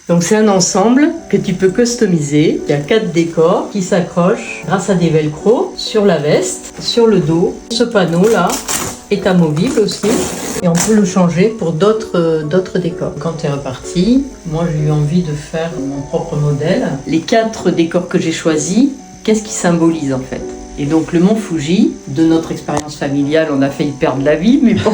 Donc c'est un ensemble que tu peux customiser. Il y a 4 décors qui s'accrochent grâce à des velcro sur la veste, sur le dos. Ce panneau là est amovible aussi et on peut le changer pour d'autres décors. Quand tu es reparti, moi j'ai eu envie de faire mon propre modèle. Les 4 décors que j'ai choisis, qu'est-ce qui symbolise en fait? Et donc le mont Fuji, de notre expérience familiale, on a failli perdre la vie, mais bon...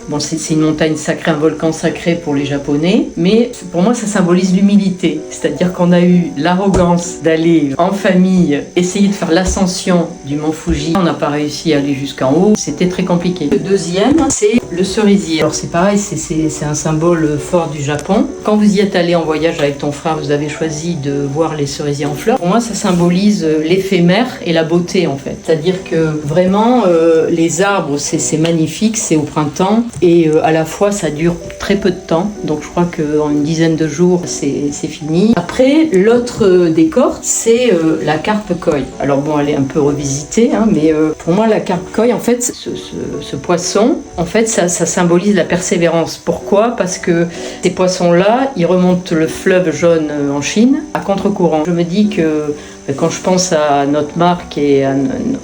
Bon, c'est une montagne sacrée, un volcan sacré pour les Japonais, mais pour moi, ça symbolise l'humilité. C'est-à-dire qu'on a eu l'arrogance d'aller en famille, essayer de faire l'ascension du mont Fuji. On n'a pas réussi à aller jusqu'en haut, c'était très compliqué. Le deuxième, c'est le cerisier. Alors c'est pareil, c'est un symbole fort du Japon. Quand vous y êtes allé en voyage avec ton frère, vous avez choisi de voir les cerisiers en fleurs. Pour moi, ça symbolise l'éphémère et la beauté en fait. C'est-à-dire que vraiment, les arbres, c'est magnifique, c'est au printemps. Et à la fois, ça dure très peu de temps. Donc je crois qu'en une dizaine de jours, c'est fini. Après, l'autre décor, c'est la carpe koi. Alors bon, elle est un peu revisitée, hein, mais pour moi, la carpe koi, en fait, ce poisson, en fait, ça symbolise la persévérance. Pourquoi? Parce que ces poissons-là, ils remontent le fleuve jaune en Chine à contre-courant. Je me dis que quand je pense à notre marque et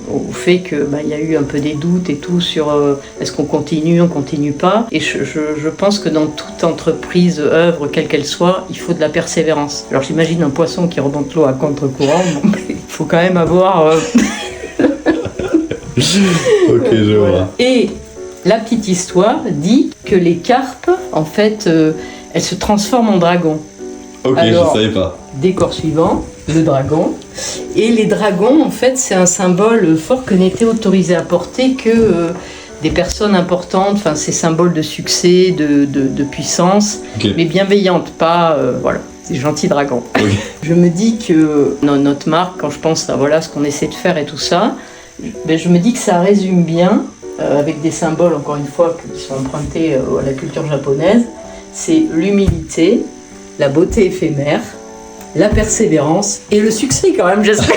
au fait que il y a eu un peu des doutes et tout sur est-ce qu'on continue, on continue pas. Et je pense que dans toute entreprise, œuvre, quelle qu'elle soit, il faut de la persévérance. Alors j'imagine un poisson qui remonte l'eau à contre-courant, il faut quand même avoir... Ok, je vois. Et la petite histoire dit que les carpes, en fait, elles se transforment en dragons. Ok, alors, je savais pas. Décor suivant, le dragon. Et les dragons, en fait, c'est un symbole fort que n'était autorisé à porter que des personnes importantes. Enfin, c'est symbole de succès, de puissance, okay. Mais bienveillante, pas... voilà, c'est gentil dragon. Okay. Je me dis que dans notre marque, quand je pense à voilà, ce qu'on essaie de faire et tout ça, je me dis que ça résume bien, avec des symboles, encore une fois, qui sont empruntés à la culture japonaise, c'est l'humilité, la beauté éphémère, la persévérance et le succès quand même, j'espère.